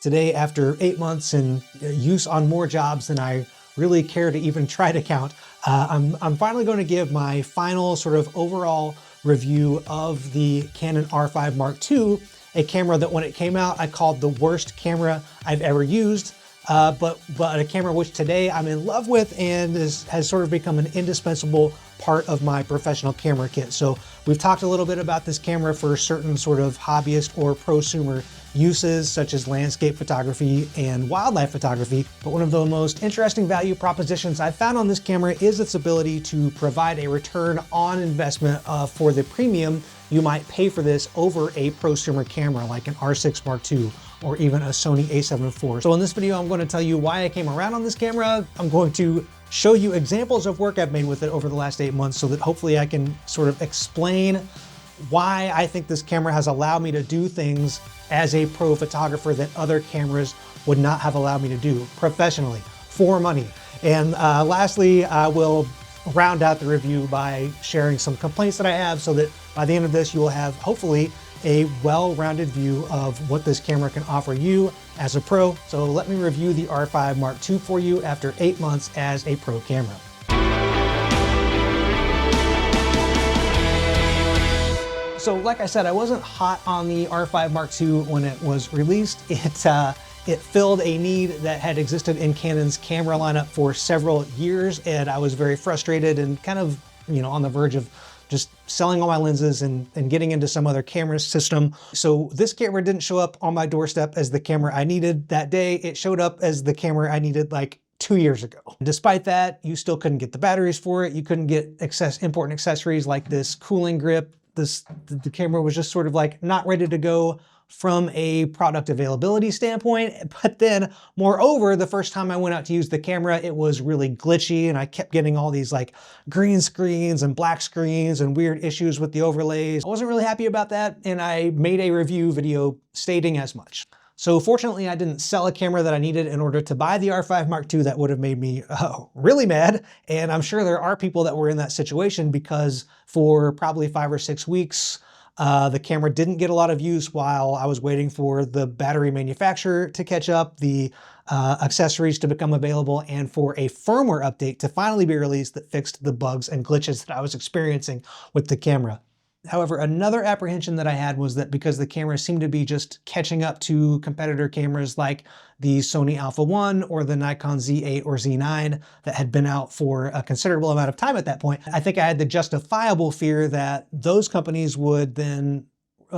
Today, after 8 months and use on more jobs than I really care to even try to count, I'm finally going to give my final sort of overall review of the Canon R5 Mark II, a camera that when it came out, I called the worst camera I've ever used, but a camera which today I'm in love with and has sort of become an indispensable part of my professional camera kit. So we've talked a little bit about this camera for certain sort of hobbyist or prosumer uses such as landscape photography and wildlife photography. But one of the most interesting value propositions I've found on this camera is its ability to provide a return on investment for the premium you might pay for this over a prosumer camera like an R6 Mark II or even a Sony a7 IV. So in this video, I'm going to tell you why I came around on this camera. I'm going to show you examples of work I've made with it over the last 8 months so that hopefully I can sort of explain why I think this camera has allowed me to do things as a pro photographer that other cameras would not have allowed me to do professionally for money. And lastly, I will round out the review by sharing some complaints that I have so that by the end of this, you will have hopefully a well-rounded view of what this camera can offer you as a pro. So let me review the R5 Mark II for you after 8 months as a pro camera. So like I said, I wasn't hot on the R5 Mark II when it was released. It filled a need that had existed in Canon's camera lineup for several years, and I was very frustrated and kind of, on the verge of just selling all my lenses and getting into some other camera system. So this camera didn't show up on my doorstep as the camera I needed that day. It showed up as the camera I needed like 2 years ago. Despite that, you still couldn't get the batteries for it. You couldn't get important accessories like this cooling grip. The camera was just sort of like not ready to go from a product availability standpoint. But then moreover, the first time I went out to use the camera, it was really glitchy and I kept getting all these like green screens and black screens and weird issues with the overlays. I wasn't really happy about that, and I made a review video stating as much. So fortunately, I didn't sell a camera that I needed in order to buy the R5 Mark II. That would have made me really mad. And I'm sure there are people that were in that situation because for probably 5 or 6 weeks, the camera didn't get a lot of use while I was waiting for the battery manufacturer to catch up, the accessories to become available, and for a firmware update to finally be released that fixed the bugs and glitches that I was experiencing with the camera. However, another apprehension that I had was that because the camera seemed to be just catching up to competitor cameras like the Sony Alpha 1 or the Nikon Z8 or Z9 that had been out for a considerable amount of time at that point, I think I had the justifiable fear that those companies would then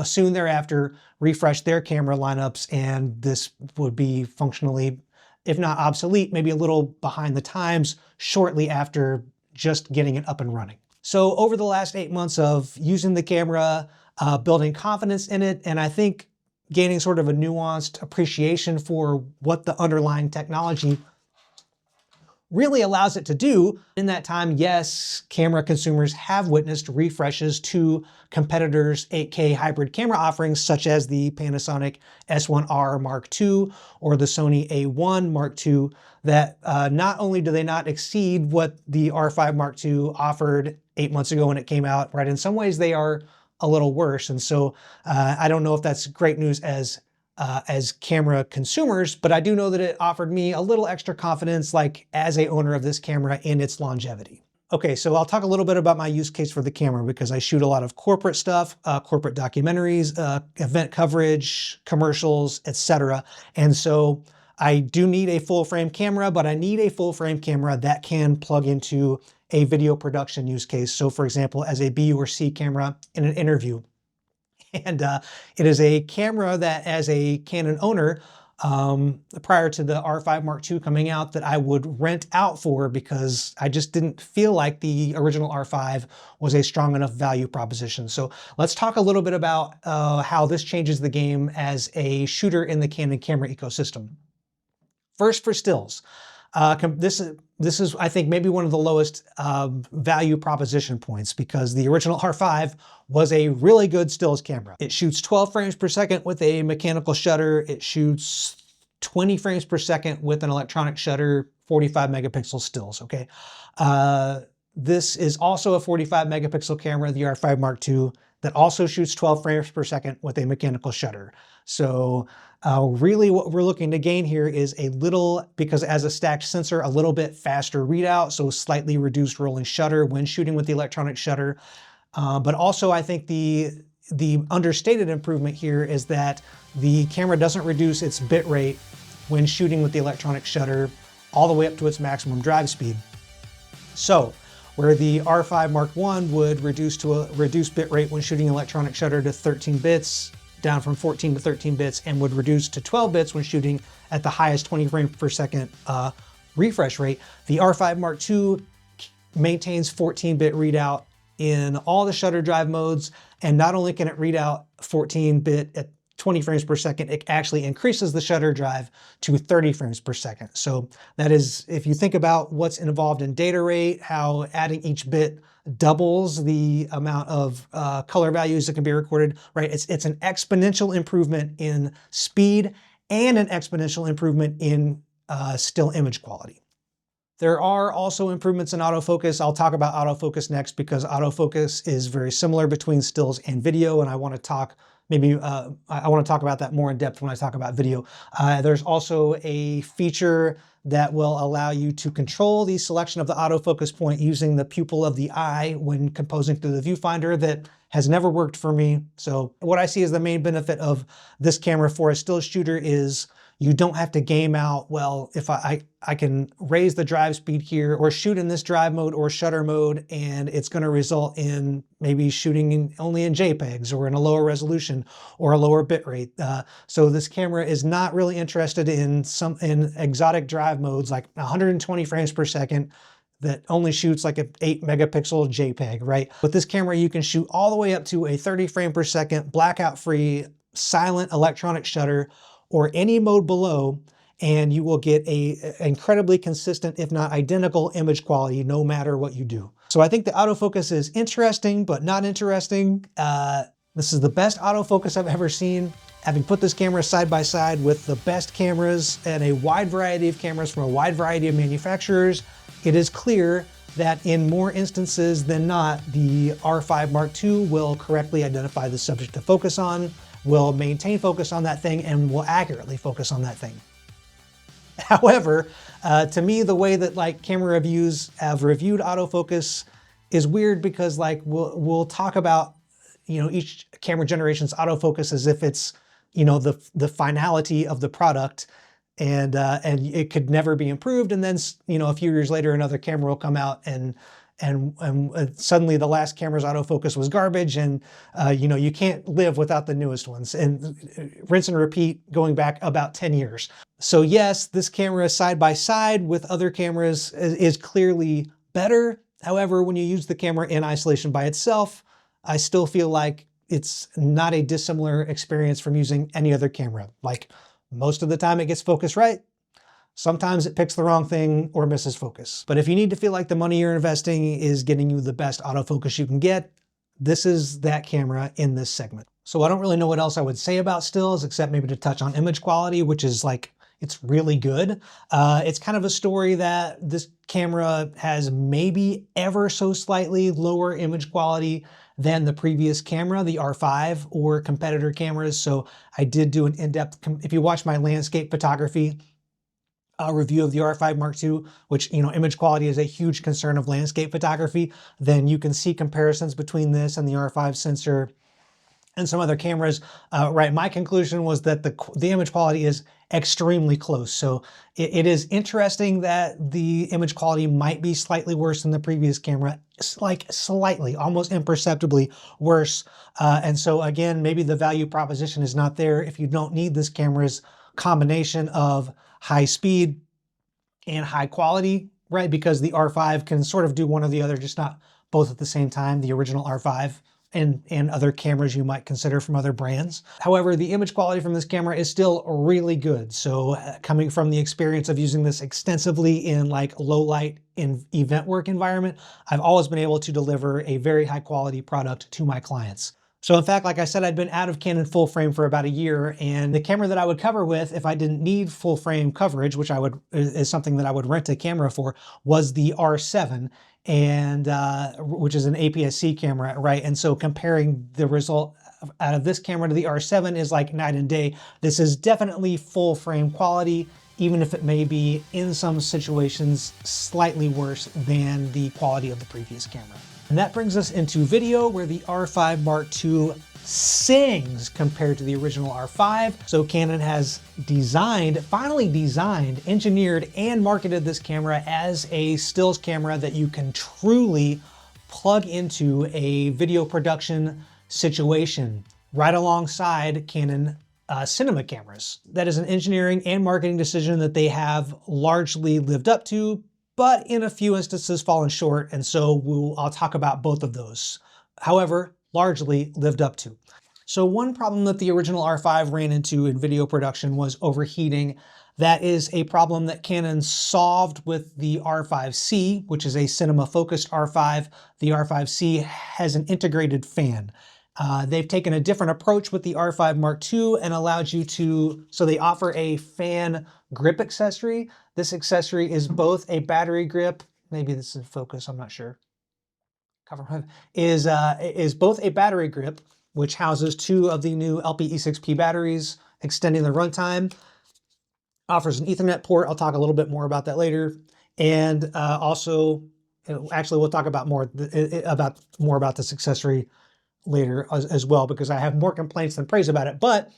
soon thereafter refresh their camera lineups and this would be functionally, if not obsolete, maybe a little behind the times shortly after just getting it up and running. So over the last 8 months of using the camera, building confidence in it, and I think gaining sort of a nuanced appreciation for what the underlying technology really allows it to do. In that time, yes, camera consumers have witnessed refreshes to competitors' 8K hybrid camera offerings, such as the Panasonic S1R Mark II or the Sony A1 Mark II, that not only do they not exceed what the R5 Mark II offered 8 months ago when it came out, right? In some ways, they are a little worse. And so I don't know if that's great news as camera consumers, but I do know that it offered me a little extra confidence, like as a owner of this camera in its longevity. Okay, so I'll talk a little bit about my use case for the camera because I shoot a lot of corporate stuff, corporate documentaries, event coverage, commercials, etc. And so I do need a full frame camera, but I need a full frame camera that can plug into a video production use case. So for example, as a B or C camera in an interview. And it is a camera that as a Canon owner, prior to the R5 Mark II coming out, that I would rent out for because I just didn't feel like the original R5 was a strong enough value proposition. So let's talk a little bit about how this changes the game as a shooter in the Canon camera ecosystem. First, for stills. This is, I think, maybe one of the lowest value proposition points because the original R5 was a really good stills camera. It shoots 12 frames per second with a mechanical shutter. It shoots 20 frames per second with an electronic shutter, 45 megapixel stills, okay? This is also a 45 megapixel camera, the R5 Mark II, that also shoots 12 frames per second with a mechanical shutter. So really what we're looking to gain here is a little, because as a stacked sensor, a little bit faster readout, so slightly reduced rolling shutter when shooting with the electronic shutter. But also I think the understated improvement here is that the camera doesn't reduce its bit rate when shooting with the electronic shutter all the way up to its maximum drive speed. So where the R5 Mark I would reduce to a reduced bit rate when shooting electronic shutter to 13 bits, down from 14 to 13 bits, and would reduce to 12 bits when shooting at the highest 20 frames per second refresh rate, the R5 Mark II maintains 14-bit readout in all the shutter drive modes, and not only can it read out 14-bit at 20 frames per second, it actually increases the shutter drive to 30 frames per second. So that is, if you think about what's involved in data rate, how adding each bit doubles the amount of color values that can be recorded, right? It's an exponential improvement in speed and an exponential improvement in still image quality. There are also improvements in autofocus. I'll talk about autofocus next because autofocus is very similar between stills and video, and I want to talk I want to talk about that more in depth when I talk about video. There's also a feature that will allow you to control the selection of the autofocus point using the pupil of the eye when composing through the viewfinder that has never worked for me. So what I see as the main benefit of this camera for a still shooter is you don't have to game out, well, if I can raise the drive speed here or shoot in this drive mode or shutter mode, and it's going to result in maybe shooting only in JPEGs or in a lower resolution or a lower bit rate. So this camera is not really interested in exotic drive modes like 120 frames per second that only shoots like an 8 megapixel JPEG, right? With this camera, you can shoot all the way up to a 30 frame per second, blackout free, silent electronic shutter, or any mode below, and you will get a incredibly consistent, if not identical, image quality no matter what you do. So I think the autofocus is interesting, but not interesting. This is the best autofocus I've ever seen. Having put this camera side by side with the best cameras and a wide variety of cameras from a wide variety of manufacturers, it is clear that in more instances than not, the R5 Mark II will correctly identify the subject to focus on, will maintain focus on that thing, and will accurately focus on that thing. However, to me, the way that like camera reviews have reviewed autofocus is weird because like we'll talk about, you know, each camera generation's autofocus as if it's, you know, the finality of the product, and it could never be improved. And then, you know, a few years later, another camera will come out and suddenly the last camera's autofocus was garbage, and you know, you can't live without the newest ones, and rinse and repeat going back about 10 years. So yes, this camera side by side with other cameras is clearly better. However, when you use the camera in isolation by itself, I still feel like it's not a dissimilar experience from using any other camera. Like most of the time it gets focus right. Sometimes it picks the wrong thing or misses focus. But if you need to feel like the money you're investing is getting you the best autofocus you can get, this is that camera in this segment. So I don't really know what else I would say about stills except maybe to touch on image quality, which is like, it's really good. It's kind of a story that this camera has maybe ever so slightly lower image quality than the previous camera, the R5 or competitor cameras. So I did do an in-depth, if you watch my landscape photography review of the R5 Mark II, which, you know, image quality is a huge concern of landscape photography, then you can see comparisons between this and the R5 sensor and some other cameras. Right, my conclusion was that the image quality is extremely close. So it is interesting that the image quality might be slightly worse than the previous camera, like slightly, almost imperceptibly worse. And so again, maybe the value proposition is not there if you don't need this camera's combination of high speed and high quality, right? Because the R5 can sort of do one or the other, just not both at the same time, the original R5 and other cameras you might consider from other brands. However, the image quality from this camera is still really good. So coming from the experience of using this extensively in like low light in event work environment, I've always been able to deliver a very high quality product to my clients. So in fact, like I said, I'd been out of Canon full frame for about a year, and the camera that I would cover with, if I didn't need full frame coverage, which is something that I would rent a camera for, was the R7, and which is an APS-C camera, right? And so comparing the result out of this camera to the R7 is like night and day. This is definitely full frame quality, even if it may be in some situations slightly worse than the quality of the previous camera. And that brings us into video, where the R5 Mark II sings compared to the original R5. So Canon has finally designed, engineered, and marketed this camera as a stills camera that you can truly plug into a video production situation right alongside Canon cinema cameras. That is an engineering and marketing decision that they have largely lived up to, but in a few instances fallen short, and so I'll talk about both of those. However, largely lived up to. So one problem that the original R5 ran into in video production was overheating. That is a problem that Canon solved with the R5C, which is a cinema-focused R5. The R5C has an integrated fan. They've taken a different approach with the R5 Mark II and allowed you to, so they offer a fan grip accessory. This accessory is both a battery grip, maybe this is in focus, I'm not sure. Is both a battery grip, which houses 2 of the new LPE6P batteries, extending the runtime. Offers an Ethernet port. I'll talk a little bit more about that later. And also, actually, we'll talk about more about this accessory later as well, because I have more complaints than praise about it. But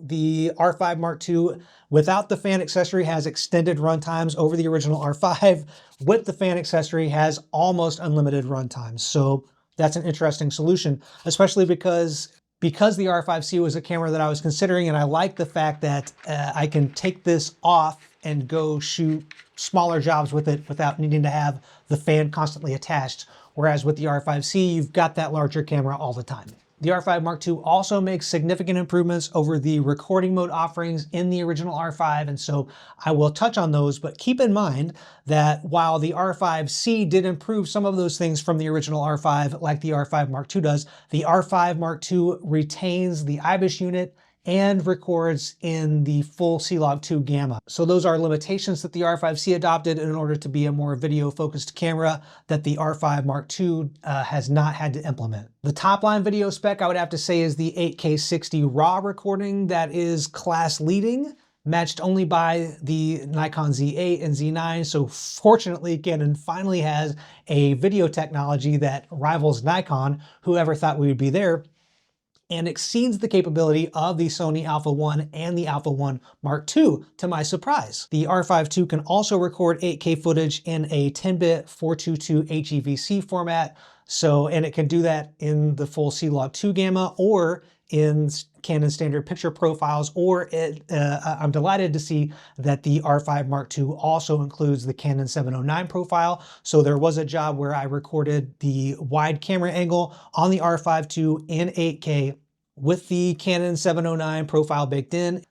the R5 Mark II without the fan accessory has extended runtimes over the original R5. With the fan accessory has almost unlimited runtimes. So that's an interesting solution, especially because the R5C was a camera that I was considering, and I like the fact that I can take this off and go shoot smaller jobs with it without needing to have the fan constantly attached. Whereas with the R5C, you've got that larger camera all the time. The R5 Mark II also makes significant improvements over the recording mode offerings in the original R5, and so I will touch on those, but keep in mind that while the R5C did improve some of those things from the original R5, like the R5 Mark II does, the R5 Mark II retains the IBIS unit and records in the full C-Log2 gamma. So those are limitations that the R5C adopted in order to be a more video-focused camera that the R5 Mark II has not had to implement. The top-line video spec, I would have to say, is the 8K 60 RAW recording that is class-leading, matched only by the Nikon Z8 and Z9. So fortunately, Canon finally has a video technology that rivals Nikon. Whoever thought we would be there? And exceeds the capability of the Sony Alpha 1 and the Alpha 1 Mark II, to my surprise. The R5 II can also record 8K footage in a 10-bit 422 HEVC format, and it can do that in the full C-Log2 gamma or in Canon standard picture profiles, or I'm delighted to see that the R5 Mark II also includes the Canon 709 profile. So there was a job where I recorded the wide camera angle on the R5 II in 8K with the Canon 709 profile baked in.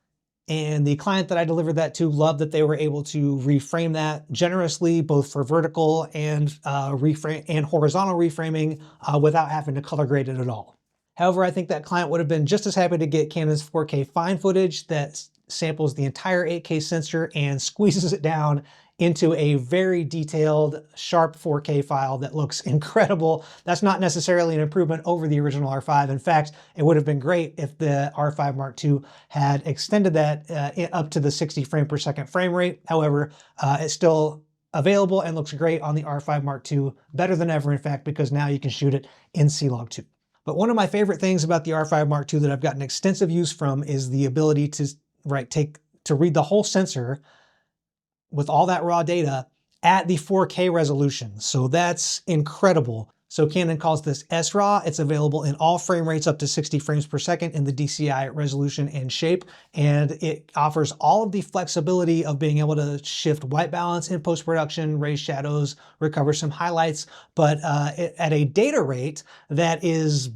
And the client that I delivered that to loved that they were able to reframe that generously, both for vertical and horizontal reframing without having to color grade it at all. However, I think that client would have been just as happy to get Canon's 4K fine footage that samples the entire 8K sensor and squeezes it down into a very detailed, sharp 4K file that looks incredible. That's not necessarily an improvement over the original R5. In fact, it would have been great if the R5 Mark II had extended that up to the 60 frame per second frame rate. However, it's still available and looks great on the R5 Mark II, better than ever, in fact, because now you can shoot it in C-Log2. But one of my favorite things about the R5 Mark II that I've gotten extensive use from is the ability to read the whole sensor with all that raw data at the 4K resolution. So that's incredible. So Canon calls this SRAW. It's available in all frame rates up to 60 frames per second in the DCI resolution and shape. And it offers all of the flexibility of being able to shift white balance in post-production, raise shadows, recover some highlights, but at a data rate that is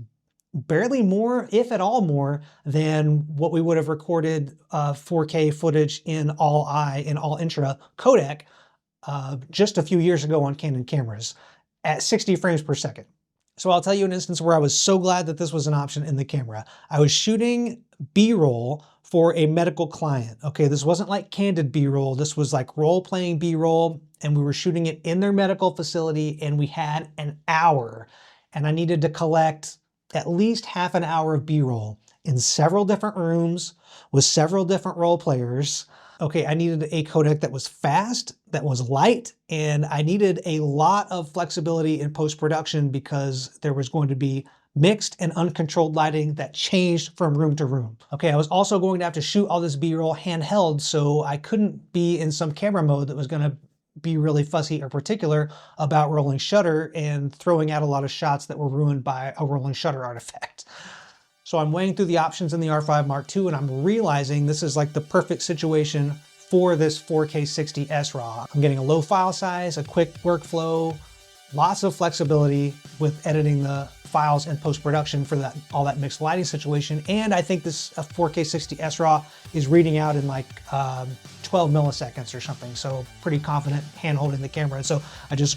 barely more, if at all more, than what we would have recorded 4K footage in all intra codec just a few years ago on Canon cameras at 60 frames per second. So I'll tell you an instance where I was so glad that this was an option in the camera. I was shooting B-roll for a medical client. Okay, this wasn't like candid B-roll. This was like role-playing B-roll, and we were shooting it in their medical facility, and we had an hour, and I needed to collect at least half an hour of B-roll in several different rooms with several different role players. Okay, I needed a codec that was fast, that was light, and I needed a lot of flexibility in post-production because there was going to be mixed and uncontrolled lighting that changed from room to room. Okay, I was also going to have to shoot all this B-roll handheld, so I couldn't be in some camera mode that was going to be really fussy or particular about rolling shutter and throwing out a lot of shots that were ruined by a rolling shutter artifact. So I'm weighing through the options in the R5 Mark II, and I'm realizing this is like the perfect situation for this 4K 60 SRAW. I'm getting a low file size, a quick workflow, lots of flexibility with editing the files in post-production for all that mixed lighting situation. And I think this 4K 60 SRAW is reading out in like 12 milliseconds or something. So pretty confident hand holding the camera. And so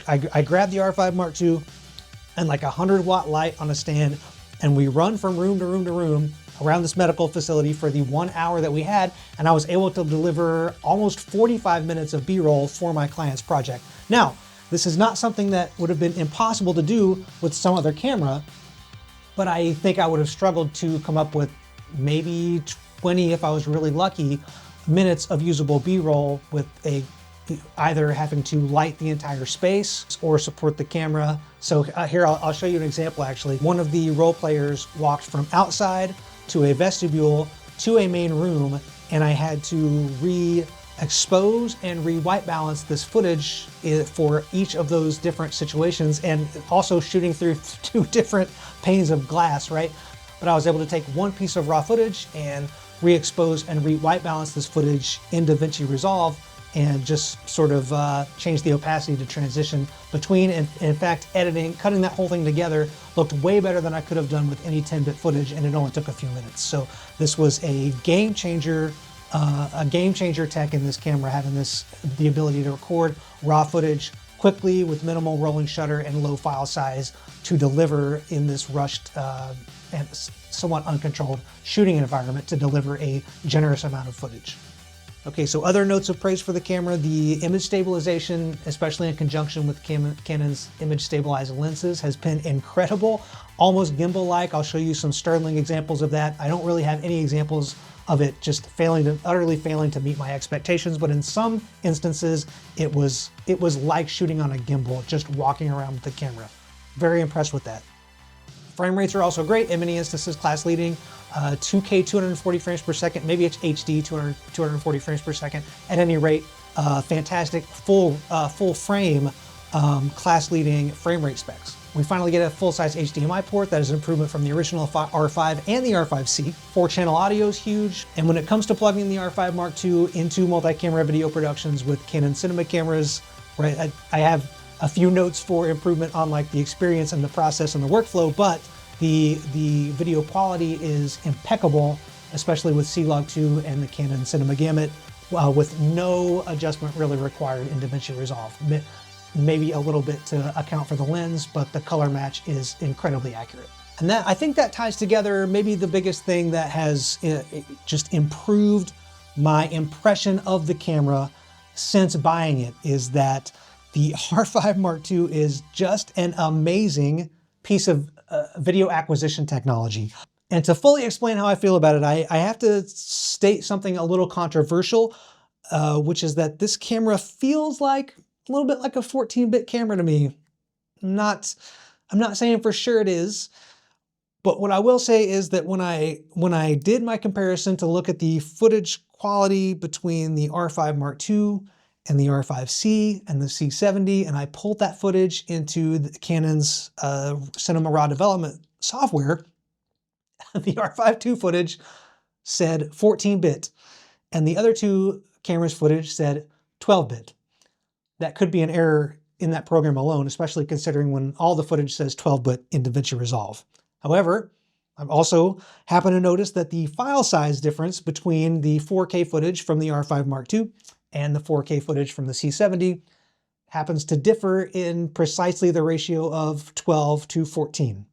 I grabbed the R5 Mark II and like a 100-watt light on a stand, and we run from room to room to room around this medical facility for the 1 hour that we had, and I was able to deliver almost 45 minutes of B-roll for my client's project. Now, this is not something that would have been impossible to do with some other camera, but I think I would have struggled to come up with maybe 20, if I was really lucky, minutes of usable B-roll with either having to light the entire space or support the camera. So here, I'll show you an example actually. One of the role players walked from outside to a vestibule to a main room, and I had to re-expose and re-white balance this footage for each of those different situations, and also shooting through 2 different panes of glass, right? But I was able to take one piece of raw footage and re-expose and re-white balance this footage in DaVinci Resolve, and just sort of change the opacity to transition between. And in fact, cutting that whole thing together looked way better than I could have done with any 10-bit footage, and it only took a few minutes. So this was a game changer tech in this camera, having the ability to record raw footage quickly with minimal rolling shutter and low file size to deliver in this rushed and somewhat uncontrolled shooting environment to deliver a generous amount of footage. Okay, so other notes of praise for the camera: the image stabilization, especially in conjunction with Canon's image stabilized lenses, has been incredible, almost gimbal-like. I'll show you some startling examples of that. I don't really have any examples of it just utterly failing to meet my expectations, but in some instances, it was like shooting on a gimbal, just walking around with the camera. Very impressed with that. Frame rates are also great, in many instances class leading. 2K 240 frames per second, maybe it's HD 240 frames per second. At any rate, fantastic full frame class leading frame rate specs. We finally get a full-size HDMI port. That is an improvement from the original R5 and the R5C. 4-channel audio is huge. And when it comes to plugging the R5 Mark II into multi-camera video productions with Canon cinema cameras, right, I have a few notes for improvement on like the experience and the process and the workflow, but the video quality is impeccable, especially with C-Log 2 and the Canon Cinema Gamut, with no adjustment really required in DaVinci Resolve. Maybe a little bit to account for the lens, but the color match is incredibly accurate. And I think that ties together maybe the biggest thing that has just improved my impression of the camera since buying it, is that the R5 Mark II is just an amazing piece of video acquisition technology. And to fully explain how I feel about it, I have to state something a little controversial, which is that this camera feels like a little bit like a 14-bit camera to me. I'm not saying for sure it is, but what I will say is that when I did my comparison to look at the footage quality between the R5 Mark II and the R5C and the C70, and I pulled that footage into Canon's Cinema RAW development software, the R5 II footage said 14-bit, and the other two cameras' footage said 12-bit. That could be an error in that program alone, especially considering when all the footage says 12-bit in DaVinci Resolve. However, I've also happened to notice that the file size difference between the 4K footage from the R5 Mark II and the 4K footage from the C70 happens to differ in precisely the ratio of 12 to 14.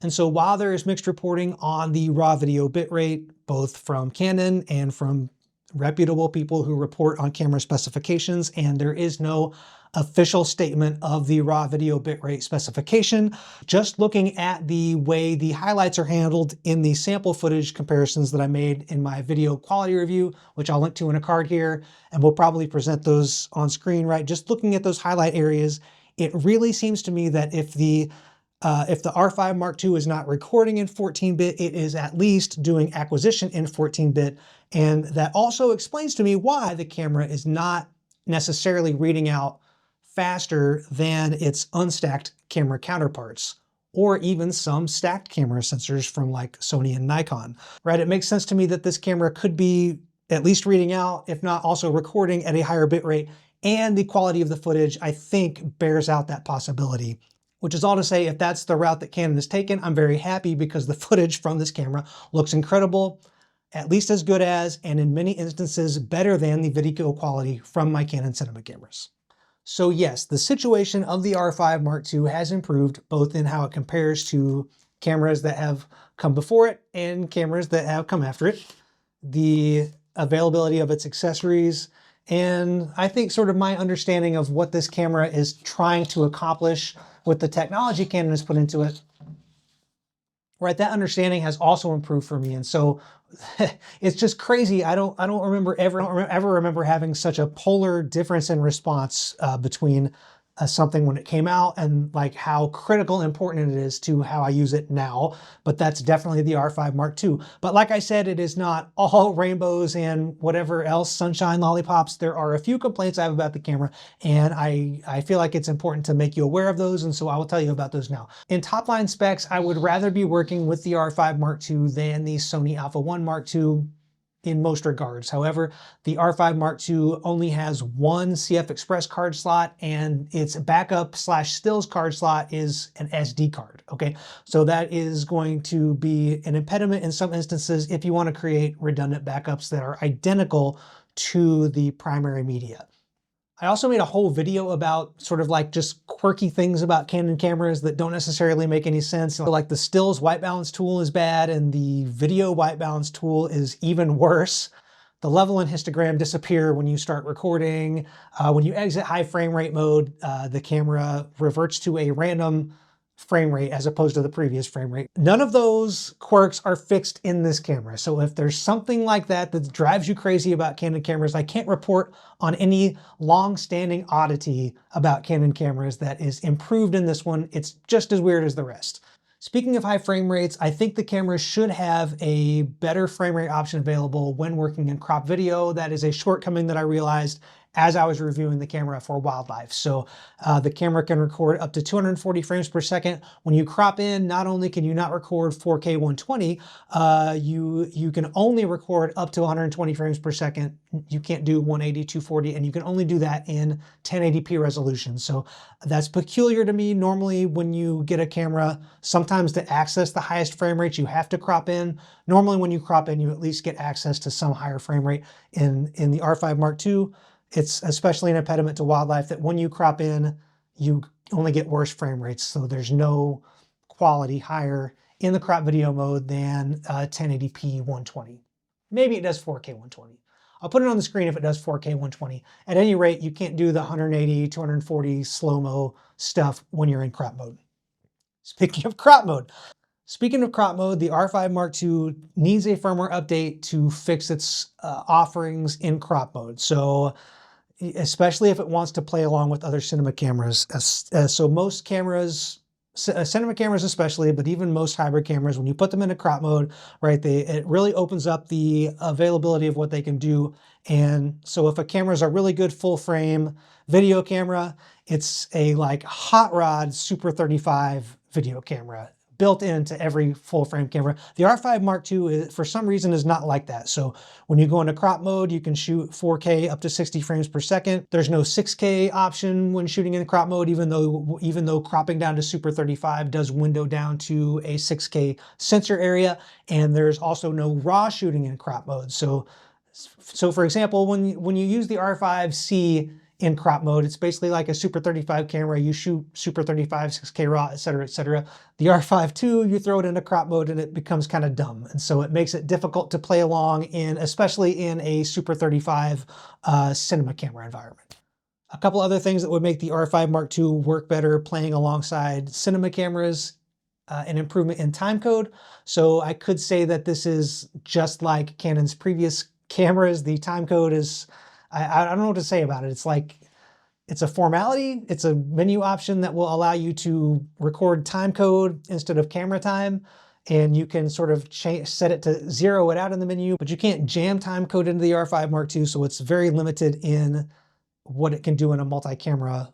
And so while there is mixed reporting on the raw video bitrate, both from Canon and from reputable people who report on camera specifications, and there is no official statement of the raw video bitrate specification. Just looking at the way the highlights are handled in the sample footage comparisons that I made in my video quality review, which I'll link to in a card here, and we'll probably present those on screen, right? Just looking at those highlight areas, it really seems to me that if the R5 Mark II is not recording in 14-bit, it is at least doing acquisition in 14-bit. And that also explains to me why the camera is not necessarily reading out faster than its unstacked camera counterparts, or even some stacked camera sensors from like Sony and Nikon, right? It makes sense to me that this camera could be at least reading out, if not also recording at a higher bit rate, and the quality of the footage, I think, bears out that possibility. Which is all to say, if that's the route that Canon has taken, I'm very happy because the footage from this camera looks incredible, at least as good as, and in many instances, better than the video quality from my Canon cinema cameras. So yes, the situation of the R5 Mark II has improved, both in how it compares to cameras that have come before it and cameras that have come after it, the availability of its accessories, and I think sort of my understanding of what this camera is trying to accomplish with the technology Canon has put into it, right? That understanding has also improved for me. And so it's just crazy. I don't ever remember having such a polar difference in response between something when it came out and like how critical and important it is to how I use it now. But that's definitely the R5 Mark II. But like I said, it is not all rainbows and whatever else, sunshine, lollipops. There are a few complaints I have about the camera, and I feel like it's important to make you aware of those, and so I will tell you about those now. In top line specs, I would rather be working with the R5 Mark II than the Sony Alpha 1 Mark II in most regards. However, the R5 Mark II only has one CF Express card slot, and its backup slash stills card slot is an SD card, okay? So that is going to be an impediment in some instances if you want to create redundant backups that are identical to the primary media. I also made a whole video about sort of like just quirky things about Canon cameras that don't necessarily make any sense. Like the stills white balance tool is bad and the video white balance tool is even worse. The level and histogram disappear when you start recording. When you exit high frame rate mode, the camera reverts to a random frame rate as opposed to the previous frame rate. None of those quirks are fixed in this camera. So if there's something like that that drives you crazy about Canon cameras, I can't report on any long-standing oddity about Canon cameras that is improved in this one. It's just as weird as the rest. Speaking of high frame rates, I think the camera should have a better frame rate option available when working in crop video. That is a shortcoming that I realized as I was reviewing the camera for wildlife. So the camera can record up to 240 frames per second. When you crop in, not only can you not record 4K 120, you can only record up to 120 frames per second. You can't do 180, 240, and you can only do that in 1080p resolution. So that's peculiar to me. Normally when you get a camera, sometimes to access the highest frame rates, you have to crop in. Normally when you crop in, you at least get access to some higher frame rate. In the R5 Mark II, it's especially an impediment to wildlife that when you crop in, you only get worse frame rates. So there's no quality higher in the crop video mode than 1080p 120. Maybe it does 4K 120. I'll put it on the screen if it does 4K 120. At any rate, you can't do the 180, 240 slow-mo stuff when you're in crop mode. Speaking of crop mode, the R5 Mark II needs a firmware update to fix its offerings in crop mode. So especially if it wants to play along with other cinema cameras. So most cameras, cinema cameras especially, but even most hybrid cameras, when you put them into crop mode, right, it really opens up the availability of what they can do. And so if a camera is a really good full frame video camera, it's a like hot rod Super 35 video camera built into every full frame camera. The R5 Mark II, for some reason, is not like that. So when you go into crop mode, you can shoot 4K up to 60 frames per second. There's no 6K option when shooting in crop mode, even though cropping down to Super 35 does window down to a 6K sensor area. And there's also no RAW shooting in crop mode. So for example, when you use the R5C in crop mode. It's basically like a Super 35 camera. You shoot Super 35, 6K RAW, et cetera, et cetera. The R5 II, you throw it into crop mode and it becomes kind of dumb. And so it makes it difficult to play along in, especially in a Super 35 cinema camera environment. A couple other things that would make the R5 Mark II work better playing alongside cinema cameras, an improvement in timecode. So I could say that this is just like Canon's previous cameras. The timecode is, I don't know what to say about it. It's like, it's a formality. It's a menu option that will allow you to record timecode instead of camera time. And you can sort of set it to zero it out in the menu, but you can't jam timecode into the R5 Mark II. So it's very limited in what it can do in a multi-camera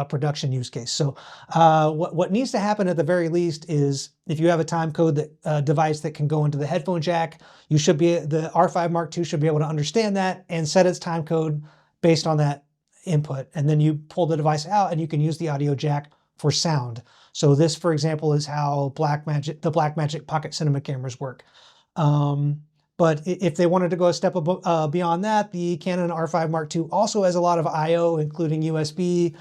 production use case. So what needs to happen at the very least is if you have a timecode that device that can go into the headphone jack, you should be, the R5 Mark II should be able to understand that and set its timecode based on that input. And then you pull the device out and you can use the audio jack for sound. So this, for example, is how the Blackmagic Pocket Cinema cameras work. But if they wanted to go a step beyond that, the Canon R5 Mark II also has a lot of I/O, including USB.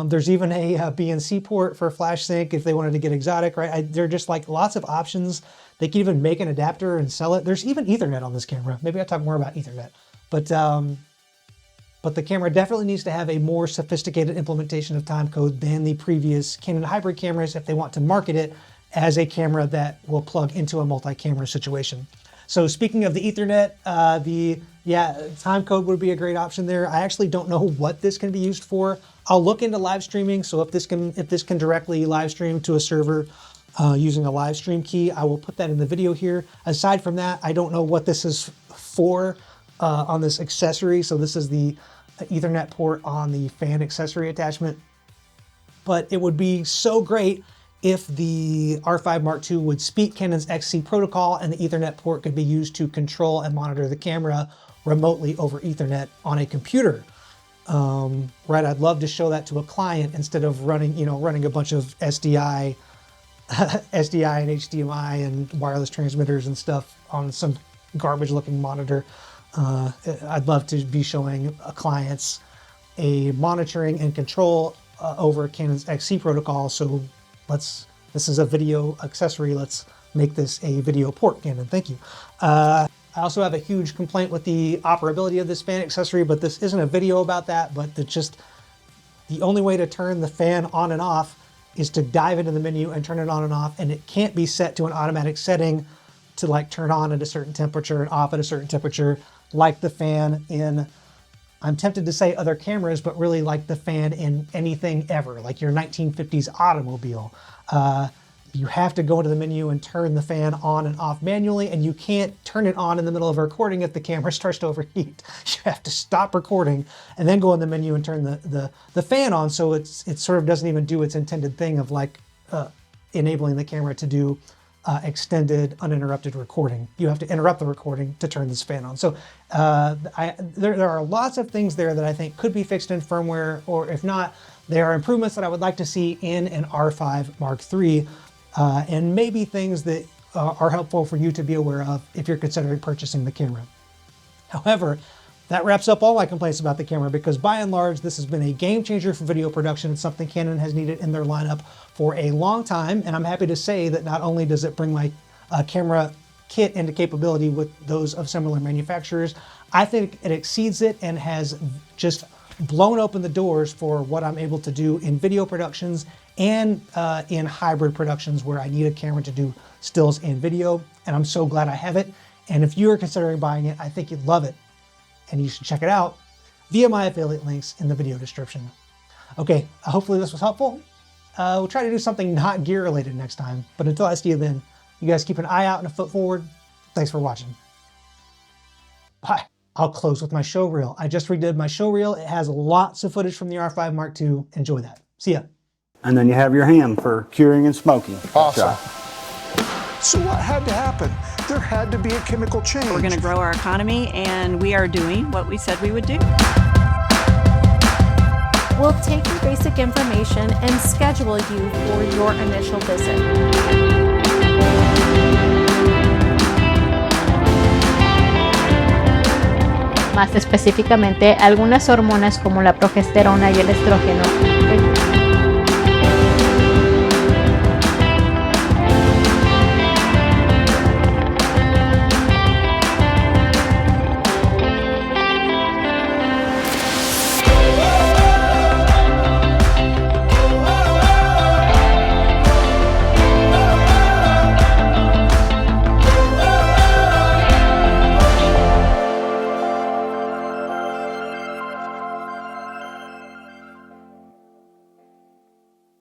There's even a BNC port for flash sync if they wanted to get exotic, right? There are just like lots of options. They can even make an adapter and sell it. There's even Ethernet on this camera. Maybe I'll talk more about Ethernet. But the camera definitely needs to have a more sophisticated implementation of timecode than the previous Canon hybrid cameras if they want to market it as a camera that will plug into a multi-camera situation. So speaking of the Ethernet, timecode would be a great option there. I actually don't know what this can be used for. I'll look into live streaming. So if this can directly live stream to a server using a live stream key, I will put that in the video here. Aside from that, I don't know what this is for on this accessory. So this is the Ethernet port on the fan accessory attachment. But it would be so great if the R5 Mark II would speak Canon's XC protocol and the Ethernet port could be used to control and monitor the camera remotely over Ethernet on a computer. Right, I'd love to show that to a client instead of running a bunch of SDI and HDMI and wireless transmitters and stuff on some garbage looking monitor. I'd love to be showing clients a monitoring and control over Canon's XC protocol. So this is a video accessory. Let's make this a video port, Canon. Thank you. I also have a huge complaint with the operability of this fan accessory, but this isn't a video about that, but the only way to turn the fan on and off is to dive into the menu and turn it on and off, and it can't be set to an automatic setting to like turn on at a certain temperature and off at a certain temperature, like the fan in, I'm tempted to say other cameras, but really like the fan in anything ever, like your 1950s automobile. You have to go into the menu and turn the fan on and off manually, and you can't turn it on in the middle of a recording if the camera starts to overheat. You have to stop recording and then go in the menu and turn the fan on, so it sort of doesn't even do its intended thing of like enabling the camera to do extended uninterrupted recording. You have to interrupt the recording to turn this fan on. So there are lots of things there that I think could be fixed in firmware, or if not, there are improvements that I would like to see in an R5 Mark III, and maybe things that are helpful for you to be aware of if you're considering purchasing the camera. However, that wraps up all my complaints about the camera, because by and large, this has been a game changer for video production. It's something Canon has needed in their lineup for a long time, and I'm happy to say that not only does it bring my camera kit into capability with those of similar manufacturers, I think it exceeds it and has just blown open the doors for what I'm able to do in video productions and in hybrid productions where I need a camera to do stills and video, and I'm so glad I have it. And if you are considering buying it, I think you'd love it, and you should check it out via my affiliate links in the video description. Okay, hopefully this was helpful. We'll try to do something not gear related next time, but until I see you then, you guys keep an eye out and a foot forward. Thanks for watching. Bye. I'll close with my showreel. I just redid my showreel. It has lots of footage from the R5 Mark II. Enjoy that. See ya. And then you have your ham for curing and smoking. Awesome. So what had to happen? There had to be a chemical change. We're going to grow our economy, and we are doing what we said we would do. We'll take your basic information and schedule you for your initial visit. Más específicamente, algunas hormonas como la progesterona y el estrógeno